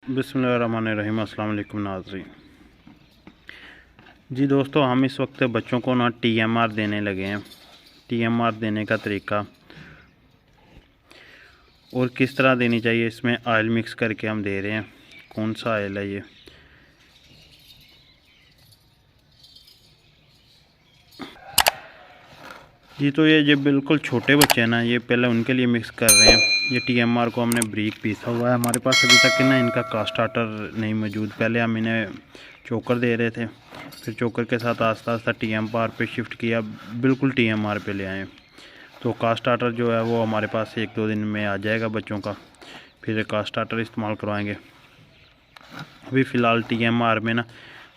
बिस्मिल्लाहिर्रहमानिर्रहीम। अस्सलाम वालेकुम नाज़रीन। जी दोस्तों, हम इस वक्त बच्चों को ना TMR देने लगे हैं। TMR देने का तरीका और किस तरह देनी चाहिए, इसमें ऑयल मिक्स करके हम दे रहे हैं। कौन सा ऑयल है ये? जी तो ये बिल्कुल छोटे बच्चे हैं ना, ये पहले उनके लिए मिक्स कर रहे हैं। ये TMR को हमने ब्रीक पीसा हुआ है। हमारे पास अभी तक ना इनका कास्ट स्टार्टर नहीं मौजूद। पहले हम इन्हें चोकर दे रहे थे, फिर चोकर के साथ आस्ता आस्ता TMR पे शिफ्ट किया, बिल्कुल TMR पे ले आए। तो कास्ट स्टार्टर जो है वो हमारे पास 1-2 दिन में आ जाएगा बच्चों का, फिर कास्ट स्टार्टर इस्तेमाल करवाएंगे। अभी फ़िलहाल TMR में ना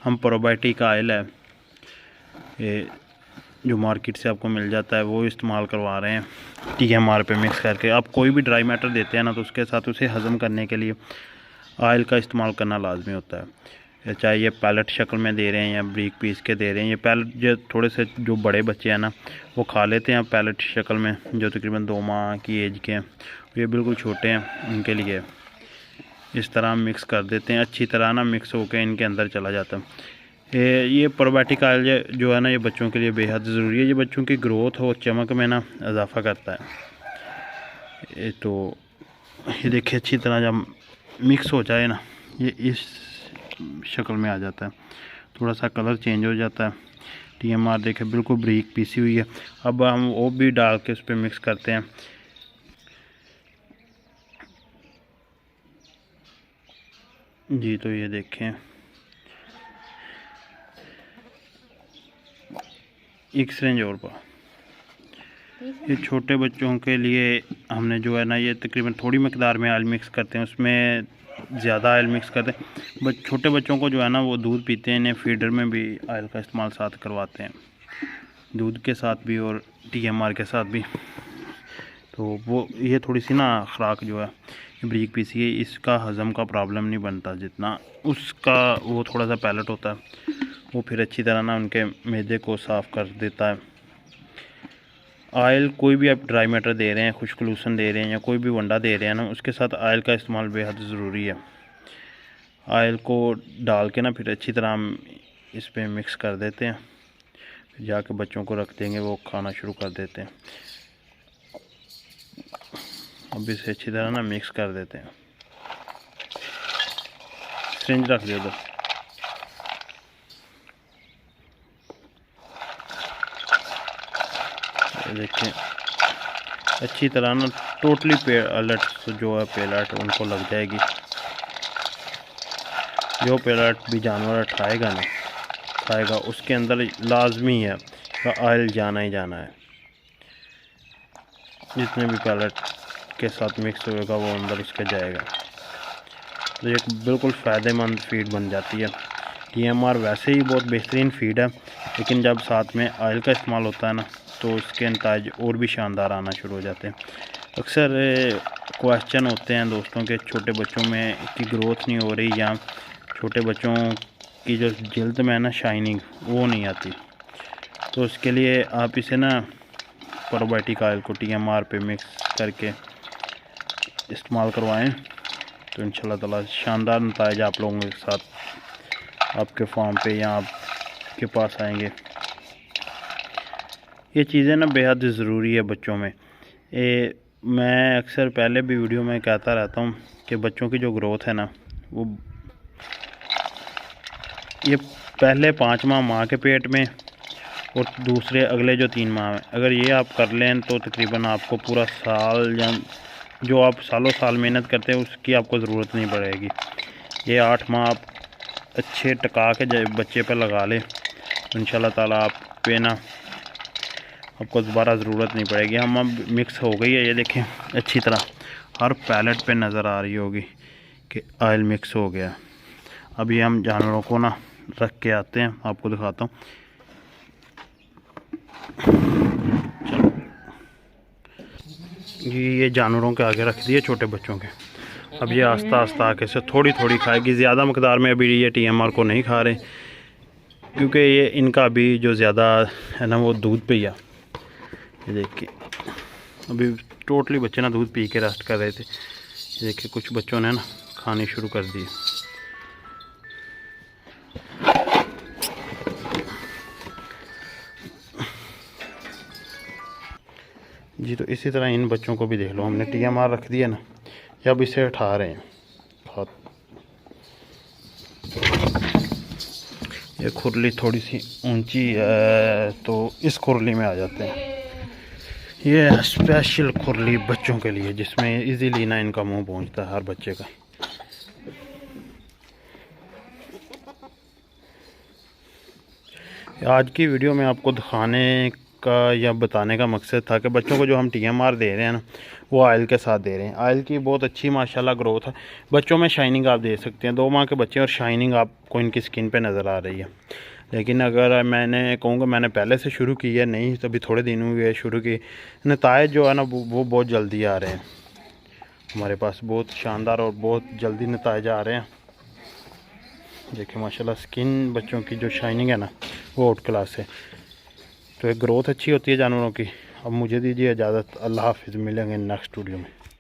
हम प्रोबायोटिक ऑयल है, ये जो मार्केट से आपको मिल जाता है, वो इस्तेमाल करवा रहे हैं TMR पे मिक्स करके। आप कोई भी ड्राई मैटर देते हैं ना, तो उसके साथ उसे हज़म करने के लिए ऑयल का इस्तेमाल करना लाजमी होता है। चाहे ये पैलेट शक्ल में दे रहे हैं या ब्रीक पीस के दे रहे हैं। ये पैलेट जो थोड़े से जो बड़े बच्चे हैं ना, वो खा लेते हैं पैलेट शक्ल में, जो तकरीबन 2 माह की एज के हैं। ये बिल्कुल छोटे हैं, उनके लिए इस तरह हम मिक्स कर देते हैं। अच्छी तरह ना मिक्स होकर इनके अंदर चला जाता है। ये प्रोबायोटिक ऑयल जो है ना, ये बच्चों के लिए बेहद ज़रूरी है। ये बच्चों की ग्रोथ और चमक में ना इजाफ़ा करता है। तो ये देखिए, अच्छी तरह जब मिक्स हो जाए ना, ये इस शक्ल में आ जाता है। थोड़ा सा कलर चेंज हो जाता है। TMR देखे बिल्कुल ब्रीक पीसी हुई है। अब हम वो भी डाल के उस पर मिक्स करते हैं। जी तो ये देखें, एक सिरिंज और पा। ये छोटे बच्चों के लिए हमने जो है ना, ये तकरीबन थोड़ी मकदार में ऑयल मिक्स करते हैं, उसमें ज़्यादा ऑयल मिक्स करते हैं। छोटे बच्चों को जो है ना, वो दूध पीते हैं, इन्हें फीडर में भी ऑयल का इस्तेमाल साथ करवाते हैं, दूध के साथ भी और TMR के साथ भी। तो वो ये थोड़ी सी ना खुराक जो है ब्रीक पीसी है, इसका हज़म का प्रॉब्लम नहीं बनता जितना उसका वो थोड़ा सा पैलेट होता है, वो फिर अच्छी तरह ना उनके मैदे को साफ़ कर देता है। ऑयल कोई भी आप ड्राई मैटर दे रहे हैं, खुश्क लूसन दे रहे हैं या कोई भी वंडा दे रहे हैं ना, उसके साथ ऑयल का इस्तेमाल बेहद ज़रूरी है। ऑयल को डाल के ना फिर अच्छी तरह हम इस पे मिक्स कर देते हैं, फिर जाके बच्चों को रख देंगे, वो खाना शुरू कर देते हैं। अब इसे अच्छी तरह ना मिक्स कर देते हैं। सिरिंज रख दो उधर। देखें, अच्छी तरह ना टोटली पेलेट जो है पेलेट उनको लग जाएगी। जो पेलेट भी जानवर खाएगा ना खाएगा, उसके अंदर लाजमी है कि ऑयल जाना ही जाना है। जितने भी पेलेट के साथ मिक्स होएगा वो अंदर उसके जाएगा। तो एक बिल्कुल फ़ायदेमंद फीड बन जाती है। TMR वैसे ही बहुत बेहतरीन फीड है, लेकिन जब साथ में ऑयल का इस्तेमाल होता है ना, तो उसके नताज और भी शानदार आना शुरू हो जाते हैं। अक्सर क्वेश्चन होते हैं दोस्तों के, छोटे बच्चों में की ग्रोथ नहीं हो रही या छोटे बच्चों की जो जल्द में है ना शाइनिंग वो नहीं आती। तो उसके लिए आप इसे ना प्रोबायोटिक ऑयल को TMR पे मिक्स करके इस्तेमाल करवाएं, तो इंशाल्लाह ताला शानदार नताइज आप लोगों के साथ आपके फार्म पे या आपके पास आएंगे। ये चीज़ें ना बेहद ज़रूरी है बच्चों में। मैं अक्सर पहले भी वीडियो में कहता रहता हूँ कि बच्चों की जो ग्रोथ है ना, वो ये पहले 5 माह माँ के पेट में और दूसरे अगले जो 3 माह में, अगर ये आप कर लें तो तकरीबन आपको पूरा साल या जो आप सालों साल मेहनत करते हैं उसकी आपको ज़रूरत नहीं पड़ेगी। ये 8 माह आप अच्छे टका के बच्चे पर लगा लें, इंशाल्लाह ताला आप पे ना आपको दोबारा ज़रूरत नहीं पड़ेगी। हम अब मिक्स हो गई है, ये देखें अच्छी तरह हर पैलेट पे नज़र आ रही होगी कि ऑयल मिक्स हो गया। अभी हम जानवरों को ना रख के आते हैं, आपको दिखाता हूँ। चलो ये जानवरों के आगे रख दिए छोटे बच्चों के। अब ये आस्ता आस्ता आके से थोड़ी थोड़ी खाएगी, ज़्यादा मकदार में अभी ये TMR को नहीं खा रहे, क्योंकि ये इनका अभी जो ज़्यादा है ना वो दूध पे ही है। ये देखिए, अभी टोटली बच्चे ना दूध पी के रेस्ट कर रहे थे। देखिए कुछ बच्चों ने ना खानी शुरू कर दी। जी तो इसी तरह इन बच्चों को भी देख लो, हमने TMR रख दिया ना, जब इसे उठा रहे हैं हाथ। ये खुरली थोड़ी सी ऊंची है तो इस खुरली में आ जाते हैं। ये स्पेशल खुरली बच्चों के लिए, जिसमें इजीली ना इनका मुंह पहुंचता है हर बच्चे का। आज की वीडियो में आपको दिखाने का या बताने का मकसद था कि बच्चों को जो हम TMR दे रहे हैं ना, वो ऑयल के साथ दे रहे हैं। ऑयल की बहुत अच्छी माशाल्लाह ग्रोथ है बच्चों में। शाइनिंग आप दे सकते हैं, 2 माह के बच्चे और शाइनिंग आपको इनकी स्किन पे नज़र आ रही है। लेकिन अगर मैंने कहूँगा, मैंने पहले से शुरू की है, नहीं तभी थोड़े दिन हुए शुरू की, नतायज जो है ना वो बहुत जल्दी आ रहे हैं हमारे पास, बहुत शानदार और बहुत जल्दी नतायज आ रहे हैं। देखिए माशाल्लाह स्किन बच्चों की जो शाइनिंग है ना, वो आउट क्लास है। तो एक ग्रोथ अच्छी होती है जानवरों की। अब मुझे दीजिए इजाज़त, अल्लाह हाफिज़, मिलेंगे नेक्स्ट वीडियो में।